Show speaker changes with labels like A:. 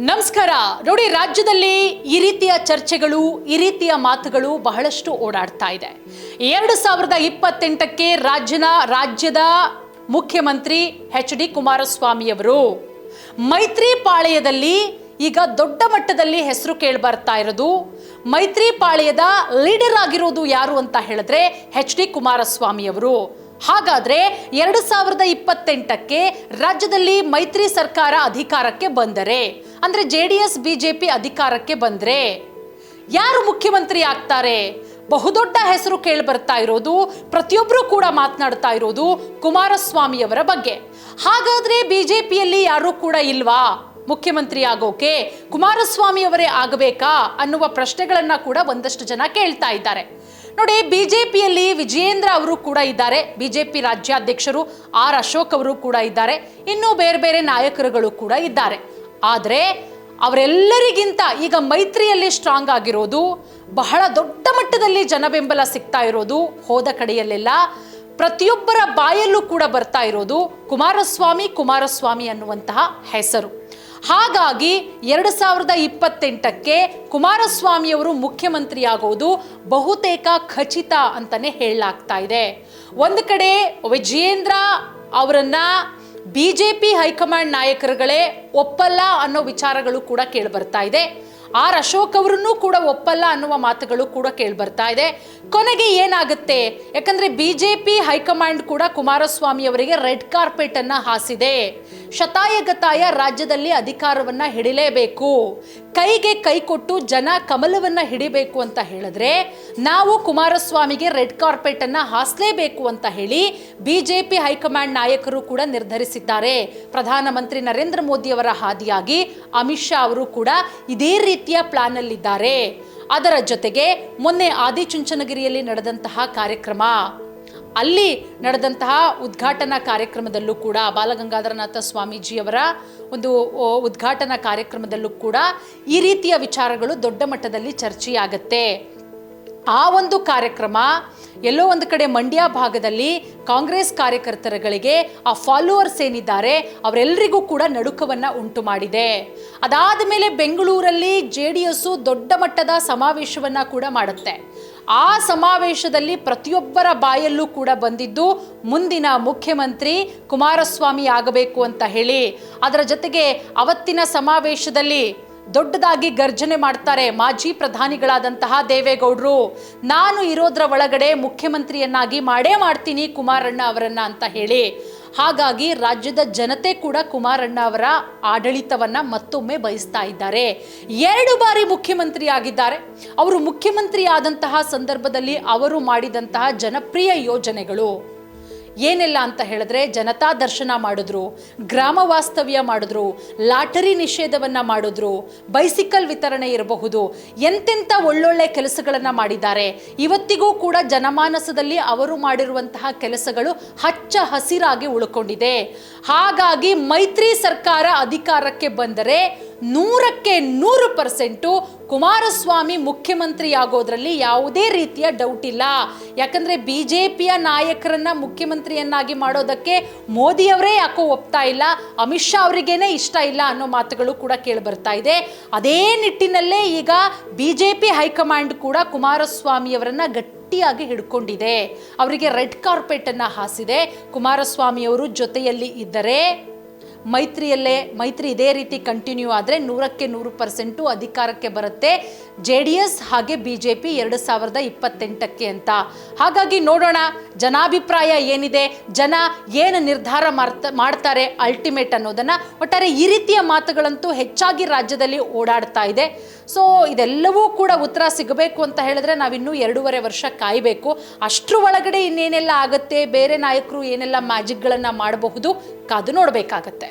A: ನಮಸ್ಕಾರ ನೋಡಿ, ರಾಜ್ಯದಲ್ಲಿ ಈ ರೀತಿಯ ಚರ್ಚೆಗಳು, ಈ ರೀತಿಯ ಮಾತುಗಳು ಬಹಳಷ್ಟು ಓಡಾಡ್ತಾ ಇದೆ. 2028ಕ್ಕೆ ರಾಜ್ಯದ ಮುಖ್ಯಮಂತ್ರಿ ಎಚ್.ಡಿ. ಕುಮಾರಸ್ವಾಮಿ ಅವರು ಮೈತ್ರಿ ಪಾಳೆಯದಲ್ಲಿ ಈಗ ದೊಡ್ಡ ಮಟ್ಟದಲ್ಲಿ ಹೆಸರು ಕೇಳಿಬರ್ತಾ ಇರೋದು. ಮೈತ್ರಿ ಪಾಳೆಯದ ಲೀಡರ್ ಆಗಿರೋದು ಯಾರು ಅಂತ ಹೇಳಿದ್ರೆ ಎಚ್.ಡಿ. ಕುಮಾರಸ್ವಾಮಿ ಅವರು. ಹಾಗಾದ್ರೆ 2028ಕ್ಕೆ ರಾಜ್ಯದಲ್ಲಿ ಮೈತ್ರಿ ಸರ್ಕಾರ ಅಧಿಕಾರಕ್ಕೆ ಬಂದರೆ, ಅಂದ್ರೆ ಜೆಡಿಎಸ್ ಬಿಜೆಪಿ ಅಧಿಕಾರಕ್ಕೆ ಬಂದ್ರೆ ಯಾರು ಮುಖ್ಯಮಂತ್ರಿ ಆಗ್ತಾರೆ? ಬಹುದೊಡ್ಡ ಹೆಸರು ಕೇಳಿ ಬರ್ತಾ ಇರೋದು, ಪ್ರತಿಯೊಬ್ಬರು ಕೂಡ ಮಾತನಾಡ್ತಾ ಇರೋದು ಕುಮಾರಸ್ವಾಮಿ ಅವರ ಬಗ್ಗೆ. ಹಾಗಾದ್ರೆ ಬಿಜೆಪಿಯಲ್ಲಿ ಯಾರು ಕೂಡ ಇಲ್ವಾ ಮುಖ್ಯಮಂತ್ರಿ ಆಗೋಕೆ? ಕುಮಾರಸ್ವಾಮಿ ಅವರೇ ಆಗಬೇಕಾ ಅನ್ನುವ ಪ್ರಶ್ನೆಗಳನ್ನ ಕೂಡ ಒಂದಷ್ಟು ಜನ ಕೇಳ್ತಾ ಇದ್ದಾರೆ. ನೋಡಿ, ಬಿಜೆಪಿಯಲ್ಲಿ ವಿಜಯೇಂದ್ರ ಅವರು ಕೂಡ ಇದ್ದಾರೆ, ಬಿಜೆಪಿ ರಾಜ್ಯಾಧ್ಯಕ್ಷರು ಆರ್ ಅಶೋಕ್ ಅವರು ಕೂಡ ಇದ್ದಾರೆ, ಇನ್ನೂ ಬೇರೆ ಬೇರೆ ನಾಯಕರುಗಳು ಕೂಡ ಇದ್ದಾರೆ. ಆದರೆ ಅವರೆಲ್ಲರಿಗಿಂತ ಈಗ ಮೈತ್ರಿಯಲ್ಲಿ ಸ್ಟ್ರಾಂಗ್ ಆಗಿರೋದು, ಬಹಳ ದೊಡ್ಡ ಮಟ್ಟದಲ್ಲಿ ಜನಬೆಂಬಲ ಸಿಗ್ತಾ ಇರೋದು, ಹೋದ ಕಡೆಯಲ್ಲೆಲ್ಲ ಪ್ರತಿಯೊಬ್ಬರ ಬಾಯಲ್ಲೂ ಕೂಡ ಬರ್ತಾ ಇರೋದು ಕುಮಾರಸ್ವಾಮಿ ಅನ್ನುವಂತಹ ಹೆಸರು. ಹಾಗಾಗಿ 2028ಕ್ಕೆ ಕುಮಾರಸ್ವಾಮಿ ಅವರು ಮುಖ್ಯಮಂತ್ರಿ ಆಗೋದು ಬಹುತೇಕ ಖಚಿತ ಅಂತಾನೆ ಹೇಳಲಾಗ್ತಾ ಇದೆ. ಒಂದು ಕಡೆ ವಿಜಯೇಂದ್ರ ಅವರನ್ನ ಬಿಜೆಪಿ ಹೈಕಮಾಂಡ್ ನಾಯಕರುಗಳೇ ಒಪ್ಪಲ್ಲ ಅನ್ನೋ ವಿಚಾರಗಳು ಕೂಡ ಕೇಳಿಬರ್ತಾ ಇದೆ. ಆರ್ ಅಶೋಕ್ ಅವರನ್ನು ಕೂಡ ಒಪ್ಪಲ್ಲ ಅನ್ನುವ ಮಾತುಗಳು ಕೂಡ ಕೇಳಿಬರ್ತಾ ಇದೆ. ಕೊನೆಗೆ ಏನಾಗುತ್ತೆ? ಯಾಕಂದ್ರೆ ಬಿಜೆಪಿ ಹೈಕಮಾಂಡ್ ಕೂಡ ಕುಮಾರಸ್ವಾಮಿ ಅವರಿಗೆ ರೆಡ್ ಕಾರ್ಪೆಟ್ ಅನ್ನ ಹಾಸಿದೆ. ಶತಾಯಗತಾಯ ರಾಜ್ಯದಲ್ಲಿ ಅಧಿಕಾರವನ್ನ ಹಿಡಿಲೇಬೇಕು, ಕೈಗೆ ಕೈ ಕೊಟ್ಟು ಜನ ಕಮಲವನ್ನ ಹಿಡಿಬೇಕು ಅಂತ ಹೇಳಿದ್ರೆ ನಾವು ಕುಮಾರಸ್ವಾಮಿಗೆ ರೆಡ್ ಕಾರ್ಪೆಟ್ ಅನ್ನ ಹಾಸಲೇಬೇಕು ಅಂತ ಹೇಳಿ ಬಿಜೆಪಿ ಹೈಕಮಾಂಡ್ ನಾಯಕರು ಕೂಡ ನಿರ್ಧರಿಸಿದ್ದಾರೆ. ಪ್ರಧಾನಮಂತ್ರಿ ನರೇಂದ್ರ ಮೋದಿ ಅವರ ಹಾದಿಯಾಗಿ ಅಮಿತ್ ಶಾ ಅವರು ಕೂಡ ಇದೇ ರೀತಿಯ ಪ್ಲಾನ್ ಅಲ್ಲಿದ್ದಾರೆ. ಅದರ ಜೊತೆಗೆ ಮೊನ್ನೆ ಆದಿಚುಂಚನಗಿರಿಯಲ್ಲಿ ನಡೆದಂತಹ ಕಾರ್ಯಕ್ರಮ, ಅಲ್ಲಿ ನಡೆದಂತಹ ಉದ್ಘಾಟನಾ ಕಾರ್ಯಕ್ರಮದಲ್ಲೂ ಕೂಡ ಬಾಲಗಂಗಾಧರನಾಥ ಸ್ವಾಮೀಜಿಯವರ ಒಂದು ಉದ್ಘಾಟನಾ ಕಾರ್ಯಕ್ರಮದಲ್ಲೂ ಕೂಡ ಈ ರೀತಿಯ ವಿಚಾರಗಳು ದೊಡ್ಡ ಮಟ್ಟದಲ್ಲಿ ಚರ್ಚೆಯಾಗತ್ತೆ. ಆ ಒಂದು ಕಾರ್ಯಕ್ರಮ ಎಲ್ಲೋ ಒಂದು ಕಡೆ ಮಂಡ್ಯ ಭಾಗದಲ್ಲಿ ಕಾಂಗ್ರೆಸ್ ಕಾರ್ಯಕರ್ತರುಗಳಿಗೆ, ಆ ಫಾಲೋವರ್ಸ್ ಏನಿದ್ದಾರೆ ಅವರೆಲ್ಲರಿಗೂ ಕೂಡ ನಡುಕವನ್ನ ಉಂಟು ಮಾಡಿದೆ. ಅದಾದ ಮೇಲೆ ಬೆಂಗಳೂರಲ್ಲಿ JDS ದೊಡ್ಡ ಮಟ್ಟದ ಸಮಾವೇಶವನ್ನ ಕೂಡ ಮಾಡುತ್ತೆ. ಆ ಸಮಾವೇಶದಲ್ಲಿ ಪ್ರತಿಯೊಬ್ಬರ ಬಾಯಲ್ಲೂ ಕೂಡ ಬಂದಿದ್ದು ಮುಂದಿನ ಮುಖ್ಯಮಂತ್ರಿ ಕುಮಾರಸ್ವಾಮಿ ಆಗಬೇಕು ಅಂತ ಹೇಳಿ. ಅದರ ಜೊತೆಗೆ ಅವತ್ತಿನ ಸಮಾವೇಶದಲ್ಲಿ ದೊಡ್ಡದಾಗಿ ಗರ್ಜನೆ ಮಾಡ್ತಾರೆ ಮಾಜಿ ಪ್ರಧಾನಿಗಳಾದಂತಹ ದೇವೇಗೌಡರು, ನಾನು ಇರೋದ್ರ ಒಳಗಡೆ ಮುಖ್ಯಮಂತ್ರಿಯನ್ನಾಗಿ ಮಾಡೇ ಮಾಡ್ತೀನಿ ಕುಮಾರಣ್ಣ ಅವರನ್ನ ಅಂತ ಹೇಳಿ. ಹಾಗಾಗಿ ರಾಜ್ಯದ ಜನತೆ ಕೂಡ ಕುಮಾರಣ್ಣ ಅವರ ಆಡಳಿತವನ್ನ ಮತ್ತೊಮ್ಮೆ ಬಯಸ್ತಾ ಇದ್ದಾರೆ. 2 ಬಾರಿ ಮುಖ್ಯಮಂತ್ರಿ ಆಗಿದ್ದಾರೆ. ಅವರು ಮುಖ್ಯಮಂತ್ರಿ ಆದಂತಹ ಸಂದರ್ಭದಲ್ಲಿ ಅವರು ಮಾಡಿದಂತಹ ಜನಪ್ರಿಯ ಯೋಜನೆಗಳು ಏನೆಲ್ಲ ಅಂತ ಹೇಳಿದ್ರೆ, ಜನತಾ ದರ್ಶನ ಮಾಡಿದ್ರು, ಗ್ರಾಮ ವಾಸ್ತವ್ಯ ಮಾಡಿದ್ರು, ಲಾಟರಿ ನಿಷೇಧವನ್ನ ಮಾಡಿದ್ರು, ಬೈಸಿಕಲ್ ವಿತರಣೆ ಇರಬಹುದು, ಎಂತೆಂಥ ಒಳ್ಳೊಳ್ಳೆ ಕೆಲಸಗಳನ್ನ ಮಾಡಿದ್ದಾರೆ. ಇವತ್ತಿಗೂ ಕೂಡ ಜನಮಾನಸದಲ್ಲಿ ಅವರು ಮಾಡಿರುವಂತಹ ಕೆಲಸಗಳು ಹಚ್ಚ ಹಸಿರಾಗಿ ಉಳ್ಕೊಂಡಿದೆ. ಹಾಗಾಗಿ ಮೈತ್ರಿ ಸರ್ಕಾರ ಅಧಿಕಾರಕ್ಕೆ ಬಂದರೆ 100ಕ್ಕೆ 100% ಕುಮಾರಸ್ವಾಮಿ ಮುಖ್ಯಮಂತ್ರಿ ಆಗೋದ್ರಲ್ಲಿ ಯಾವುದೇ ರೀತಿಯ ಡೌಟ್ ಇಲ್ಲ. ಯಾಕಂದ್ರೆ ಬಿಜೆಪಿಯ ನಾಯಕರನ್ನ ಮುಖ್ಯಮಂತ್ರಿಯನ್ನಾಗಿ ಮಾಡೋದಕ್ಕೆ ಮೋದಿಯವರೇ ಯಾಕೋ ಒಪ್ತಾ ಇಲ್ಲ, ಅಮಿತ್ ಶಾ ಅವರಿಗೇನೆ ಇಷ್ಟ ಇಲ್ಲ ಅನ್ನೋ ಮಾತುಗಳು ಕೂಡ ಕೇಳಿ ಬರ್ತಾ ಇದೆ. ಅದೇ ನಿಟ್ಟಿನಲ್ಲೇ ಈಗ ಬಿಜೆಪಿ ಹೈಕಮಾಂಡ್ ಕೂಡ ಕುಮಾರಸ್ವಾಮಿ ಅವರನ್ನ ಗಟ್ಟಿಯಾಗಿ ಹಿಡ್ಕೊಂಡಿದೆ, ಅವರಿಗೆ ರೆಡ್ ಕಾರ್ಪೆಟ್ ಅನ್ನ ಹಾಸಿದೆ. ಕುಮಾರಸ್ವಾಮಿ ಅವರು ಜೊತೆಯಲ್ಲಿ ಇದ್ದರೆ ಮೈತ್ರಿ ಇದೇ ರೀತಿ ಕಂಟಿನ್ಯೂ ಆದರೆ 100ಕ್ಕೆ 100% ಅಧಿಕಾರಕ್ಕೆ ಬರುತ್ತೆ JDS ಹಾಗೆ ಬಿಜೆಪಿ 2028ಕ್ಕೆ ಅಂತ. ಹಾಗಾಗಿ ನೋಡೋಣ ಜನಾಭಿಪ್ರಾಯ ಏನಿದೆ, ಜನ ಏನು ನಿರ್ಧಾರ ಮಾಡ್ತಾರೆ ಅಲ್ಟಿಮೇಟ್ ಅನ್ನೋದನ್ನ. ಒಟ್ಟಾರೆ ಈ ರೀತಿಯ ಮಾತುಗಳಂತೂ ಹೆಚ್ಚಾಗಿ ರಾಜ್ಯದಲ್ಲಿ ಓಡಾಡ್ತಾ ಇದೆ. ಸೊ ಇದೆಲ್ಲವೂ ಕೂಡ ಉತ್ತರ ಸಿಗಬೇಕು ಅಂತ ಹೇಳಿದ್ರೆ ನಾವಿನ್ನೂ 2.5 ವರ್ಷ ಕಾಯಬೇಕು. ಅಷ್ಟರ ಒಳಗಡೆ ಇನ್ನೇನೆಲ್ಲ ಆಗುತ್ತೆ, ಬೇರೆ ನಾಯಕರು ಏನೆಲ್ಲ ಮ್ಯಾಜಿಕ್ಗಳನ್ನು ಮಾಡಬಹುದು, ಕಾದು ನೋಡಬೇಕಾಗತ್ತೆ.